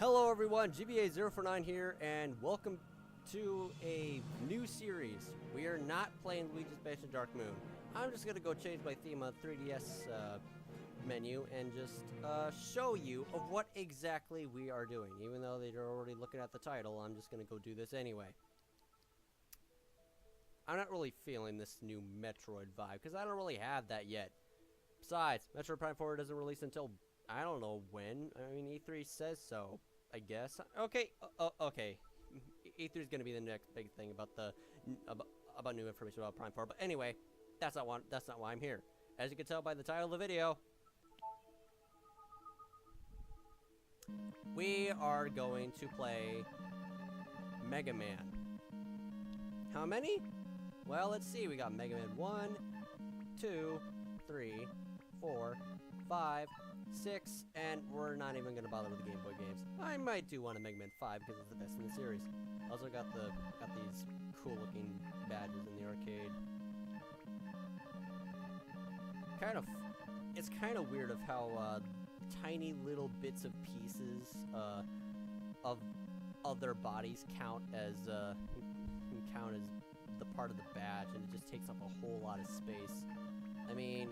Hello everyone, GBA049 here, and welcome to a new series. We are not playing Luigi's Mansion Dark Moon. I'm just gonna go change my theme on 3DS menu and just show you of what exactly we are doing. Even though they're already looking at the title, I'm just gonna go do this anyway. I'm not really feeling this new Metroid vibe, because I don't really have that yet. Besides, Metroid Prime 4 doesn't release until, I don't know when. I mean, E3 says so, I guess. Okay, okay. E3 is gonna be the next big thing about the about new information about Prime 4. But anyway, that's not why I'm here. As you can tell by the title of the video, we are going to play Mega Man. How many? Well, let's see. We got Mega Man 1, 2, 3, 4, 5, 6, and we're not even gonna bother with the Game Boy games. I might do one of Mega Man 5 because it's the best in the series. Also got these cool looking badges in the arcade. It's kind of weird of how tiny little bits of pieces of their bodies count as the part of the badge, and it just takes up a whole lot of space. I mean,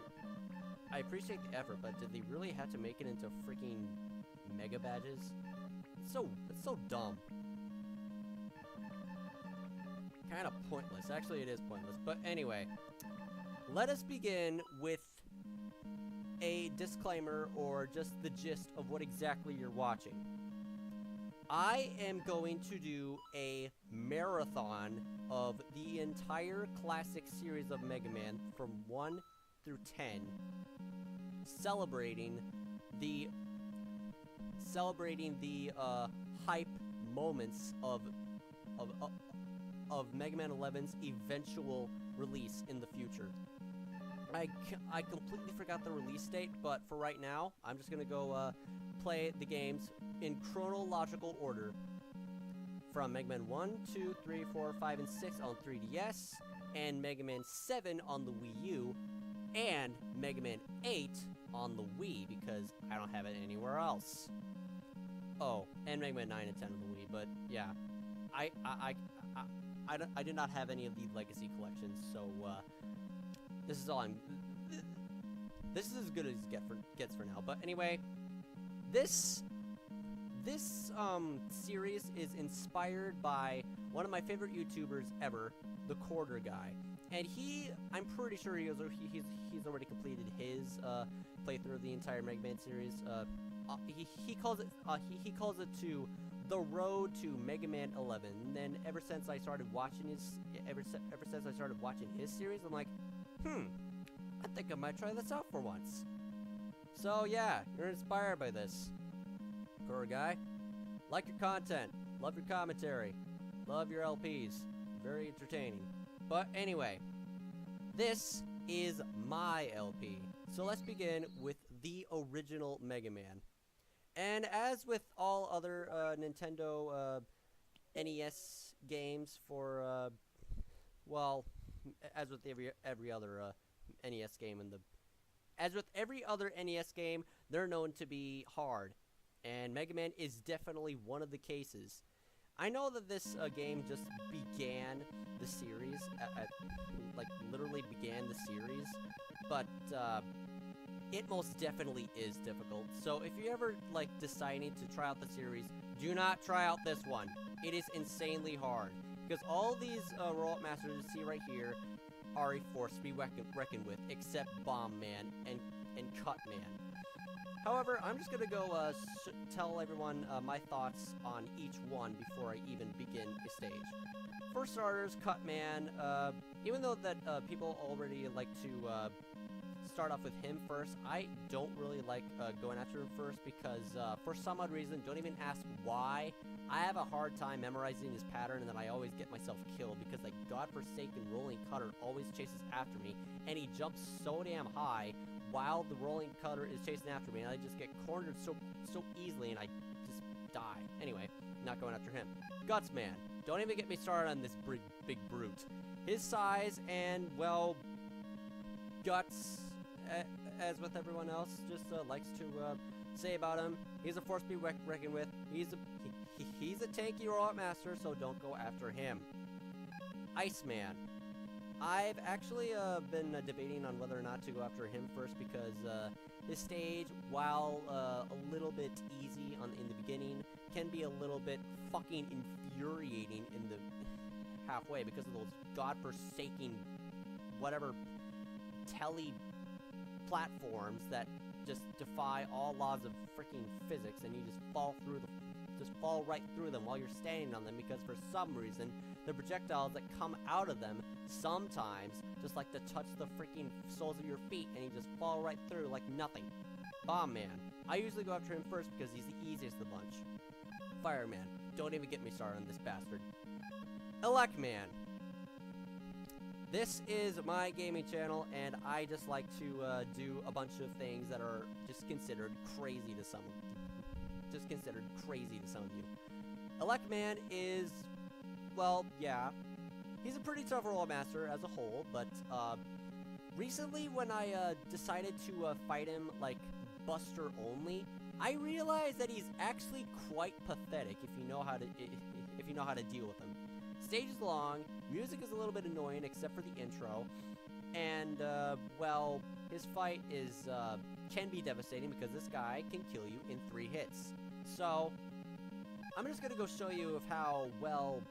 I appreciate the effort, but did they really have to make it into freaking mega badges? It's so dumb. Kind of pointless. Actually, it is pointless. But anyway, let us begin with a disclaimer or just the gist of what exactly you're watching. I am going to do a marathon of the entire classic series of Mega Man from 1 through 10, celebrating the hype moments of Mega Man 11's eventual release in the future. I completely forgot the release date, but for right now, I'm just gonna go play the games in chronological order from Mega Man 1, 2, 3, 4, 5, and 6 on 3DS, and Mega Man 7 on the Wii U, and Mega Man 8 on the Wii, because I don't have it anywhere else. Oh, and Mega Man 9 and 10 on the Wii, but yeah. I did not have any of the Legacy collections, so this is all this is as good as it gets for now. But anyway, this series is inspired by one of my favorite YouTubers ever, the Quarter Guy. And I'm pretty sure he's already completed his playthrough of the entire Mega Man series. He calls it to the road to Mega Man 11. And then ever since I started watching his series, I'm like, I think I might try this out for once. So yeah, you're inspired by this, Quarter Guy. Like your content, love your commentary, love your LPs, very entertaining. But anyway, this is my LP. So let's begin with the original Mega Man. And as with all other Nintendo NES games for, well, as with every other NES game as with every other NES game, they're known to be hard. And Mega Man is definitely one of the cases. I know that this game just began the series, like literally began the series, but it most definitely is difficult. So if you're ever like deciding to try out the series, do not try out this one. It is insanely hard, because all these Roll-Up Masters you see right here are a force to be reckoned with, except Bomb Man and Cut Man. However, I'm just gonna go tell everyone my thoughts on each one before I even begin a stage. For starters, Cut Man, even though that people already like to start off with him first, I don't really like going after him first, because for some odd reason, don't even ask why, I have a hard time memorizing his pattern, and then I always get myself killed because that godforsaken rolling cutter always chases after me, and he jumps so damn high while the rolling cutter is chasing after me, and I just get cornered so easily, and I just die. Anyway, not going after him. Guts Man. Don't even get me started on this big brute. His size and, well, guts, as with everyone else, just likes to say about him. He's a force to be reckoned with. He's a tanky robot master, so don't go after him. Iceman. I've actually been debating on whether or not to go after him first because this stage, while a little bit easy in the beginning, can be a little bit fucking infuriating in the halfway because of those godforsaken whatever telly platforms that just defy all laws of freaking physics, and you just fall right through them while you're standing on them because for some reason the projectiles that come out of them sometimes just like to touch the freaking soles of your feet and you just fall right through like nothing. Bomb Man. I usually go after him first because he's the easiest of the bunch. Fireman. Don't even get me started on this bastard. Elect Man. This is my gaming channel, and I just like to do a bunch of things that are just considered crazy to some of you. Elect Man is, well, yeah, he's a pretty tough role master as a whole, but recently when I decided to fight him like Buster only, I realized that he's actually quite pathetic if you know how to deal with him. Stage is long, music is a little bit annoying except for the intro, and well, his fight is can be devastating because this guy can kill you in 3 hits. So I'm just gonna go show you of how, well,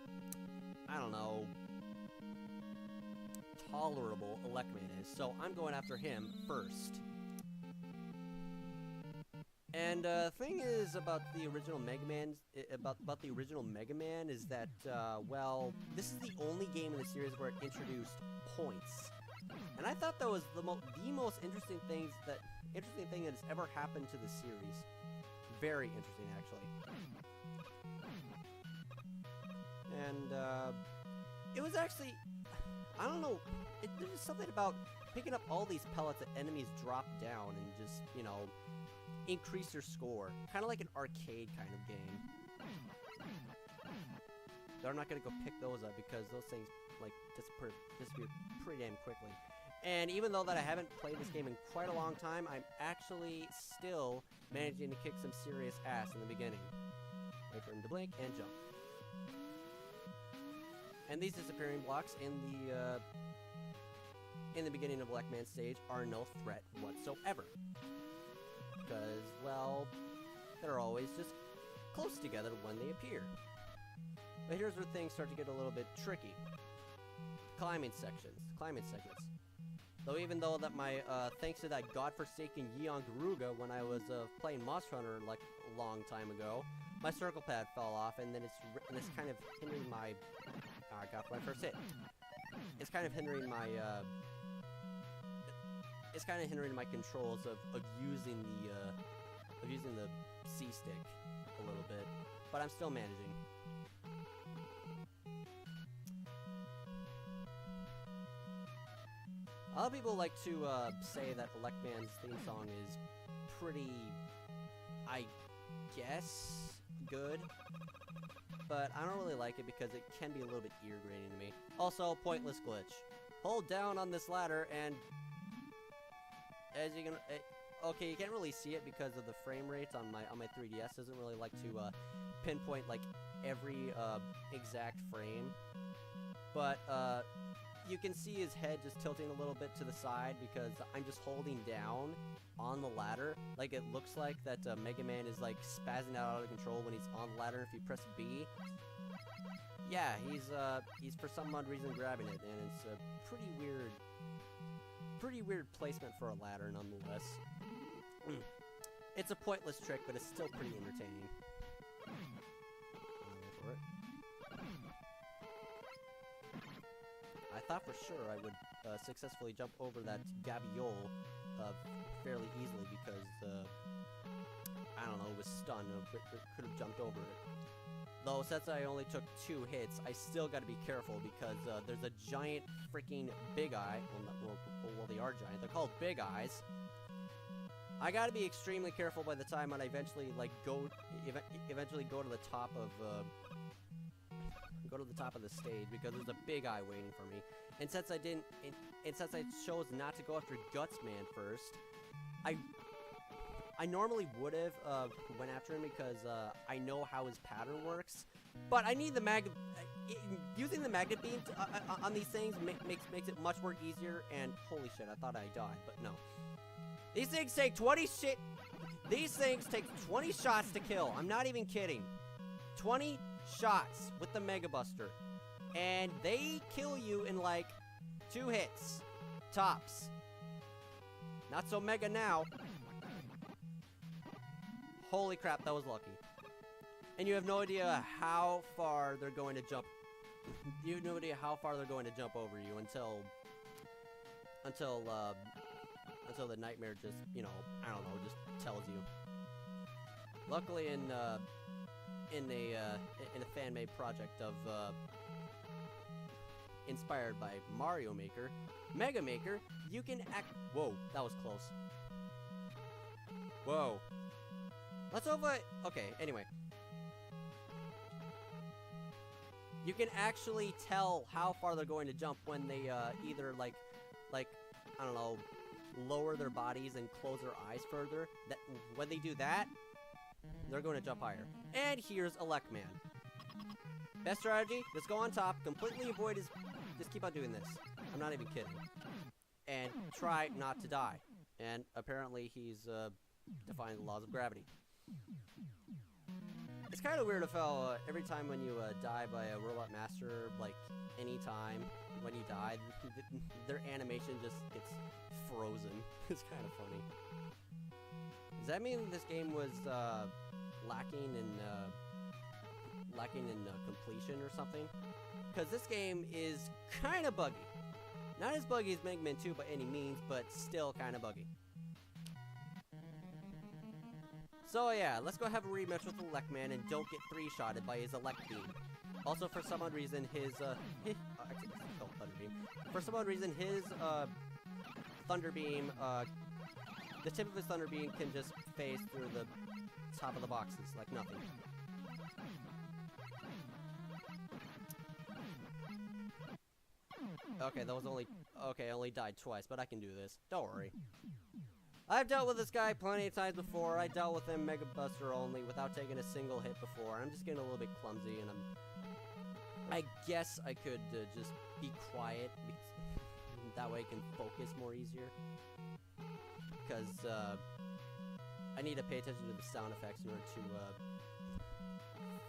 I don't know, tolerable Elect Man is. So I'm going after him first. And thing is about the original MegaMan, about the original MegaMan is that, well, this is the only game in the series where it introduced points. And I thought that was the most interesting thing that has ever happened to the series. Very interesting, actually. And it was actually, I don't know, there was something about picking up all these pellets that enemies drop down and just, you know, increase your score. Kind of like an arcade kind of game. But I'm not going to go pick those up because those things, like, disappear pretty damn quickly. And even though that I haven't played this game in quite a long time, I'm actually still managing to kick some serious ass in the beginning. Wait for him to blink and jump. And these disappearing blocks in the beginning of Elect Man stage are no threat whatsoever. Because, well, they're always just close together when they appear. But here's where things start to get a little bit tricky. Climbing segments. Though even though that my, thanks to that godforsaken Yeon Garuga when I was playing Monster Hunter like a long time ago, my circle pad fell off, and then it's kind of hindering my, I got my first hit. It's kind of hindering my, controls of using the C stick a little bit, but I'm still managing. A lot of people like to say that Elect Man's theme song is pretty, I guess, good, but I don't really like it because it can be a little bit ear-grating to me. Also, pointless glitch. Hold down on this ladder and as you can, okay, you can't really see it because of the frame rates on my 3DS. Doesn't really like to pinpoint like every exact frame, but you can see his head just tilting a little bit to the side because I'm just holding down on the ladder. Like it looks like that MegaMan is like spazzing out of control when he's on the ladder. If you press B, yeah, he's for some odd reason grabbing it, and it's a pretty weird placement for a ladder nonetheless. It's a pointless trick, but it's still pretty entertaining. For it. I thought for sure I would successfully jump over that gabiole fairly easily because, I don't know, it was stunned and could have jumped over it. Though, since I only took 2 hits, I still gotta be careful because there's a giant freaking Big Eye. Well, they are giant. They're called Big Eyes. I gotta be extremely careful by the time when I eventually, like, go to the top of, the stage because there's a Big Eye waiting for me. And since I chose not to go after Gutsman first, I normally would have went after him because I know how his pattern works, but I need the using the magnet beam on these things makes it much more easier. And holy shit, I thought I died, but no. These things take 20 shots to kill. I'm not even kidding. 20 shots with the Mega Buster, and they kill you in like 2 hits tops. Not so mega now. Holy crap, that was lucky. And you have no idea how far they're going to jump. You have no idea how far they're going to jump over you until the nightmare just, you know, I don't know, just tells you. Luckily, in a fan-made project of inspired by Mario Maker, Mega Maker, you can act. Whoa, that was close. Whoa. Let's over. Okay. Anyway, you can actually tell how far they're going to jump when they either like I don't know, lower their bodies and close their eyes further. That when they do that, they're going to jump higher. And here's Elecman. Best strategy: just go on top, completely avoid his. Just keep on doing this. I'm not even kidding. And try not to die. And apparently he's defying the laws of gravity. It's kind of weird if every time when you die by a robot master, like any time when you die, their animation just gets frozen. It's kind of funny. Does that mean this game was lacking in completion or something? Because this game is kind of buggy. Not as buggy as MegaMan 2 by any means, but still kind of buggy. So yeah, let's go have a rematch with Elecman and don't get 3-shotted by his Elect Beam. Also, for some odd reason, his actually, Thunder Beam. For some odd reason, his Thunder Beam, the tip of his Thunder Beam can just phase through the top of the boxes like nothing. Okay, that was only... Okay, I only died twice, but I can do this. Don't worry. I've dealt with this guy plenty of times before. I dealt with him Mega Buster only without taking a single hit before. I'm just getting a little bit clumsy, and I guess I could just be quiet. That way I can focus more easier. Because I need to pay attention to the sound effects in order to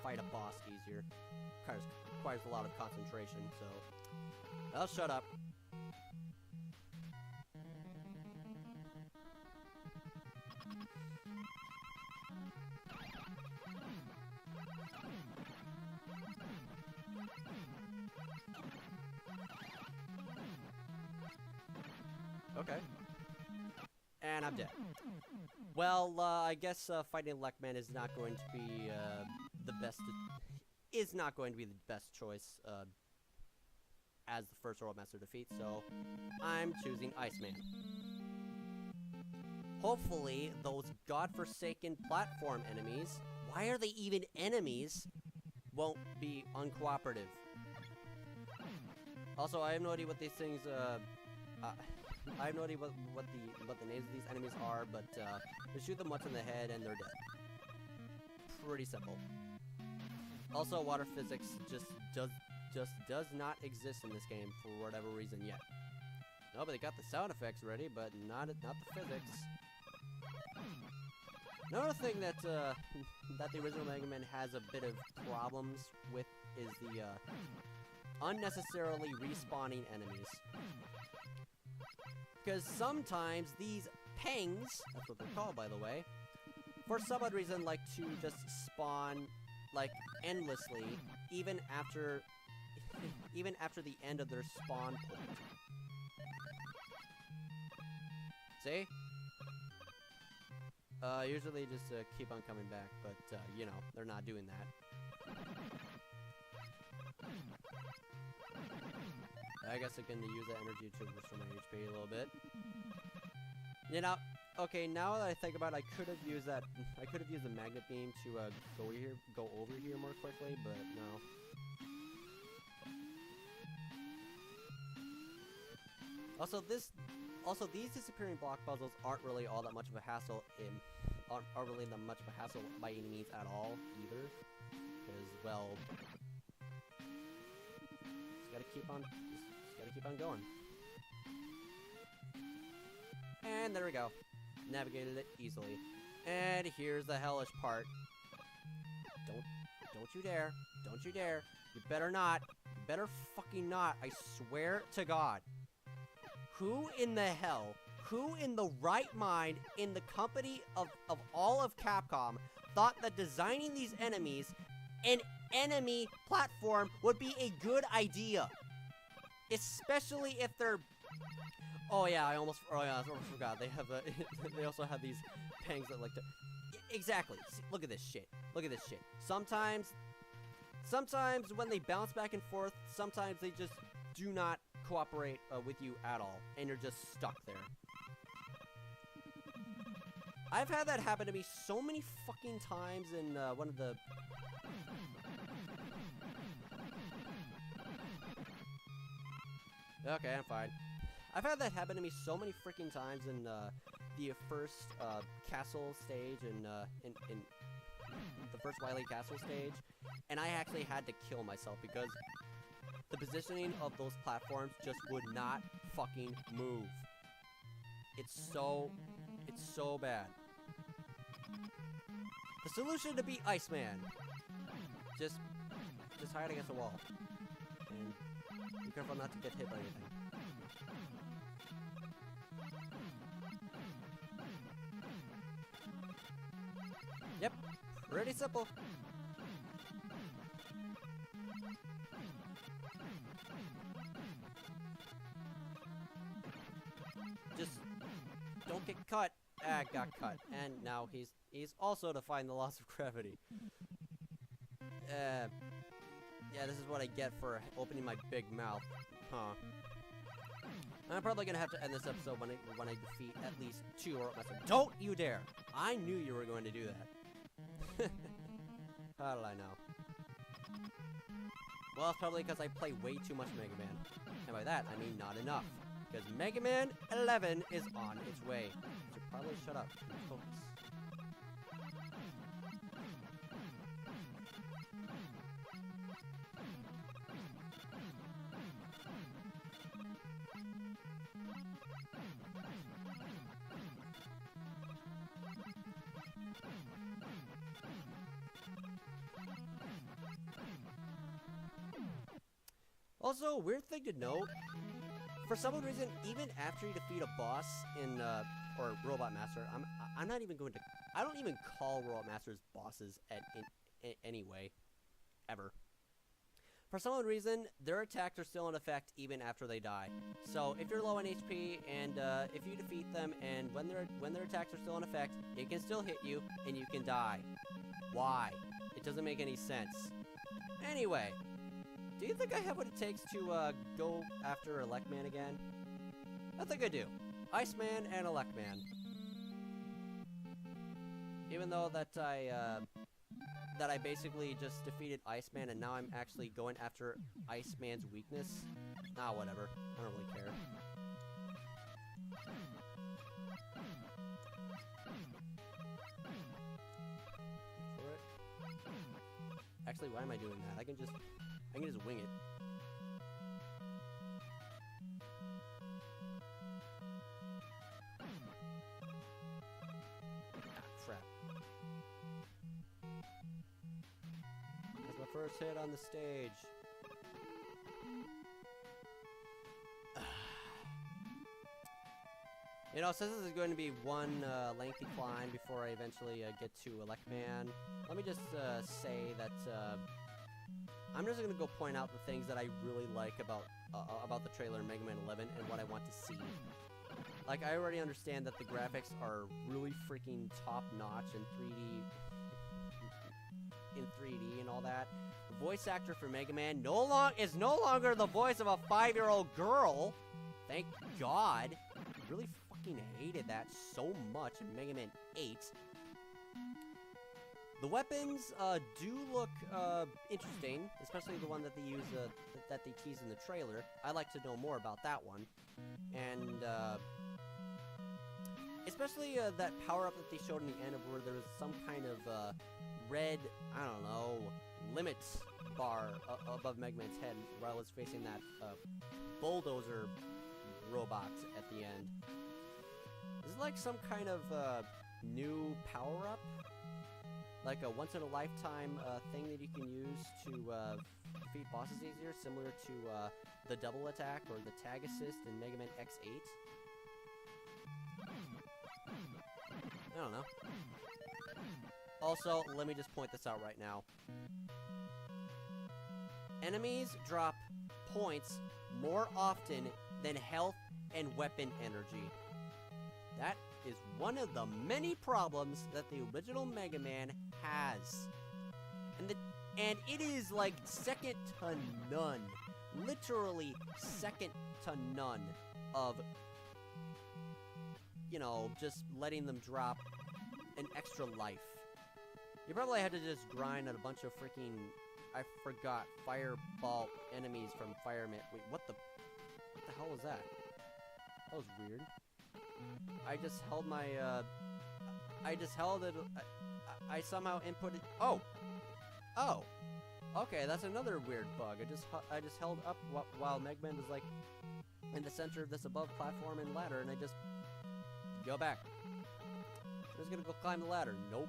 fight a boss easier. Requires a lot of concentration, so... I'll shut up. Okay. And I'm dead. Well, I guess fighting Elecman is not going to be the best. Is not going to be the best choice as the first World Master defeat. So I'm choosing Iceman. Hopefully, those godforsaken platform enemies. Why are they even enemies? Won't be uncooperative. Also, I have no idea what these things. I have no idea what the names of these enemies are, but you shoot them once in the head and they're dead. Pretty simple. Also, water physics just does not exist in this game for whatever reason yet. No, but they got the sound effects ready, but not the physics. Another thing that that the original Mega Man has a bit of problems with is the unnecessarily respawning enemies. Because sometimes these pangs, that's what they're called by the way, for some odd reason like to just spawn like endlessly even after the end of their spawn point. See? Usually just keep on coming back, but you know, they're not doing that. I guess I can use that energy to restore my HP a little bit. You know, okay, now that I think about it, I could have used the magnet beam to go over here more quickly, but no. Also, these disappearing block puzzles aren't really all that much of a hassle aren't really that much of a hassle by any means at all either, because well, just gotta keep on going. And there we go, navigated it easily. And here's the hellish part. Don't you dare! Don't you dare! You better not! You better fucking not! I swear to God. Who in the hell? Who in the right mind, in the company of all of Capcom, thought that designing these enemies, an enemy platform, would be a good idea? Especially if they're... Oh yeah, I almost forgot. They have they also have these pangs that like to... Exactly. See, look at this shit. Look at this shit. Sometimes when they bounce back and forth, sometimes they just do not cooperate with you at all, and you're just stuck there. I've had that happen to me so many fucking times in one of the... Okay, I'm fine. I've had that happen to me so many freaking times in the first castle stage in the first Wily Castle stage, and I actually had to kill myself because the positioning of those platforms just would not fucking move. It's so bad. The solution to beat Iceman, just hide against a wall and be careful not to get hit by anything. Yep, pretty simple. Just don't get cut. Ah, got cut. And now he's also defying the laws of gravity. Yeah, this is what I get for opening my big mouth. Huh. I'm probably gonna have to end this episode when I defeat at least 2 or myself. Don't you dare! I knew you were going to do that. How did I know? Well, it's probably because I play way too much Mega Man. And by that, I mean not enough. Because Mega Man 11 is on its way. You should probably shut up and focus. Also, weird thing to note, for some reason, even after you defeat a boss in, or Robot Master, I'm not even going to, I don't even call Robot Masters bosses in any way, ever. For some reason, their attacks are still in effect even after they die. So, if you're low on HP, and, if you defeat them, and when their attacks are still in effect, it can still hit you, and you can die. Why? It doesn't make any sense. Anyway. Do you think I have what it takes to, go after Electman again? I think I do. Iceman and Electman. Even though that I basically just defeated Iceman and now I'm actually going after Iceman's weakness. Ah, whatever. I don't really care. Actually, why am I doing that? I can just wing it. Ah, crap. That's my first hit on the stage. You know, since this is going to be one lengthy climb before I eventually get to Electman, let me just say that I'm just gonna go point out the things that I really like about the trailer in Mega Man 11 and what I want to see. Like, I already understand that the graphics are really freaking top-notch in 3D and all that. The voice actor for Mega Man is no longer the voice of a 5-year-old girl. Thank God. I really fucking hated that so much in Mega Man 8. The weapons do look interesting, especially the one that they use that they tease in the trailer. I'd like to know more about that one. And Especially that power-up that they showed in the end of where there was some kind of red, I don't know, limits bar above Mega Man's head while it's facing that bulldozer robot at the end. This is like some kind of new power-up, like a once-in-a-lifetime thing that you can use to defeat bosses easier, similar to the double attack or the tag assist in Mega Man X8. I don't know. Also, let me just point this out right now. Enemies drop points more often than health and weapon energy. That is one of the many problems that the original Mega Man has. And it is like second to none. Literally second to none of, you know, just letting them drop an extra life. You probably had to just grind at a bunch of freaking, I forgot, fireball enemies from Fireman. Wait, what the hell was that? That was weird. I just held my, I just held it, I somehow inputted, oh! Okay, that's another weird bug. I just held up while Mega Man was like in the center of this above platform and ladder, and I just go back. I'm just gonna go climb the ladder. Nope.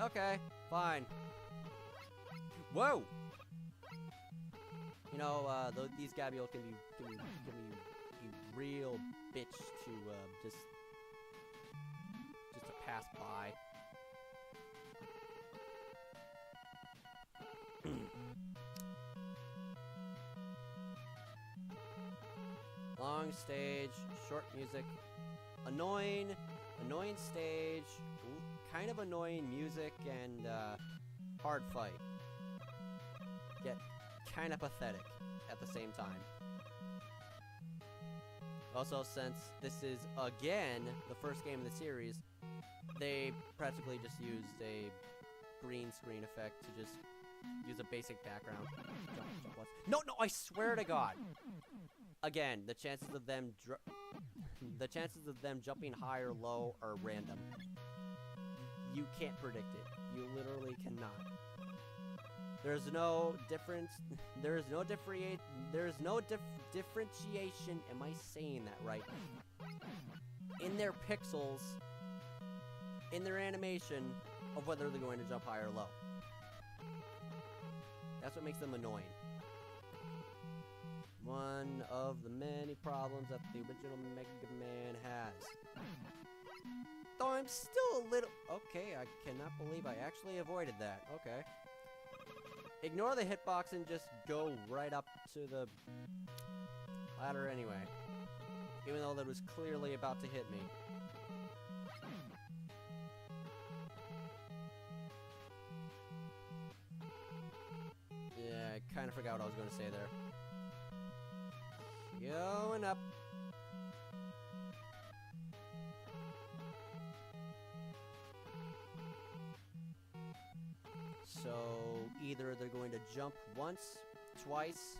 Okay, fine. Whoa! You know, these Gabios can be a real bitch to just to pass by. Long stage, short music, annoying stage, kind of annoying music, and hard fight. Yet kind of pathetic at the same time. Also, since this is again the first game in the series, they practically just used a green screen effect to just use a basic background. Jump once. No, I swear to God. Again, the chances of them jumping high or low are random. You can't predict it. You literally cannot. There's no difference. There's no differentiation. Am I saying that right? In their pixels, in their animation of whether they're going to jump high or low. That's what makes them annoying. One of the many problems that the original Mega Man has. Though I'm still a little... Okay, I cannot believe I actually avoided that. Okay. Ignore the hitbox and just go right up to the ladder anyway. Even though that was clearly about to hit me. Yeah, I kind of forgot what I was going to say there. Going up. So, either they're going to jump once, twice,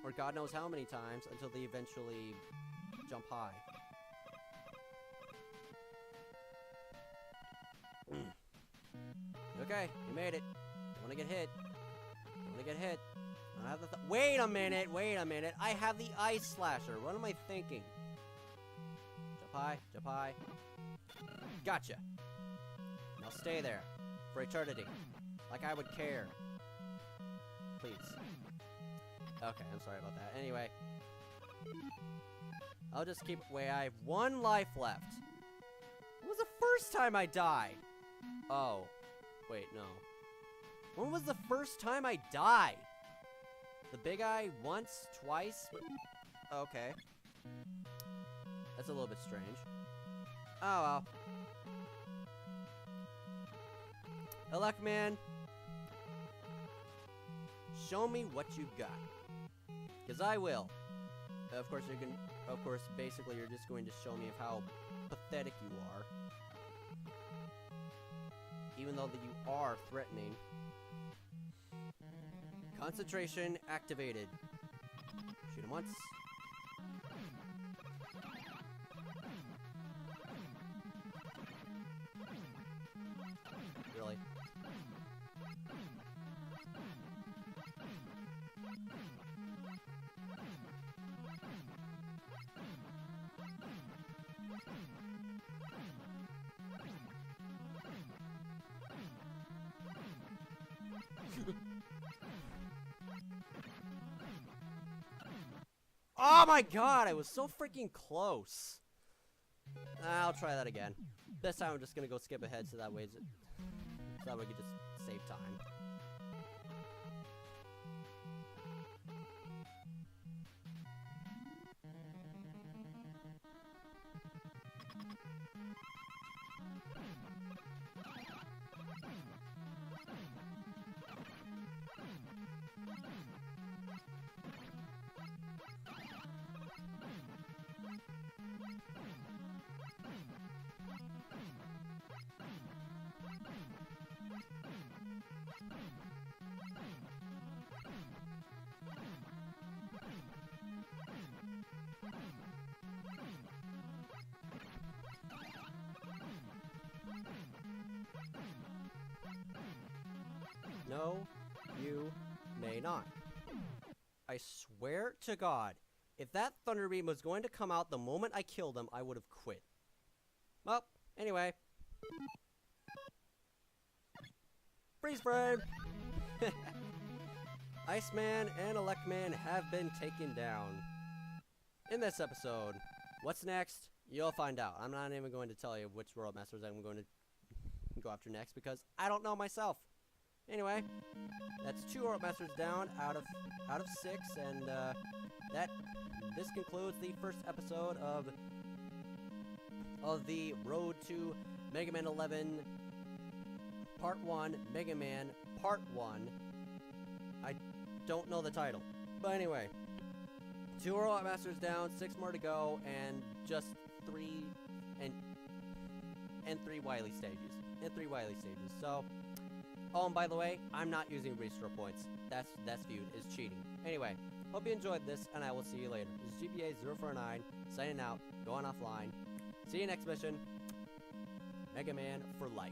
or God knows how many times until they eventually jump high. Okay, you made it. Don't want to get hit. Don't want to get hit. I have the wait a minute. I have the ice slasher. What am I thinking? Jump high. Gotcha. Now stay there for eternity. Like I would care. Please. Okay, I'm sorry about that. Anyway. I'll just keep... Wait, I have one life left. When was the first time I died? Oh. Wait, no. When was the first time I died? The big eye once, twice? Okay. That's a little bit strange. Oh, well. Elec Man. Show me what you got. Because I will. Of course, basically, you're just going to show me of how pathetic you are. Even though that you are threatening. Concentration activated. Shoot him once. Oh my god, I was so freaking close. I'll try that again. This time I'm just gonna go skip ahead so that way we can just save time. No, you may not. I swear to God, if that Thunder Beam was going to come out the moment I killed him, I would have quit. Well, anyway. Freeze frame! Iceman and Electman have been taken down. In this episode, what's next? You'll find out. I'm not even going to tell you which World Masters I'm going to go after next because I don't know myself. Anyway, that's 2 World Masters down out of 6, and this concludes the first episode of the Road to Mega Man 11 Part 1, Mega Man Part 1. I don't know the title, but anyway, 2 World Masters down, 6 more to go, and just 3 Wily stages. So. Oh, and by the way, I'm not using restore points. That's viewed as cheating. Anyway, hope you enjoyed this, and I will see you later. This is GPA049, signing out, going offline. See you next mission. Mega Man for life.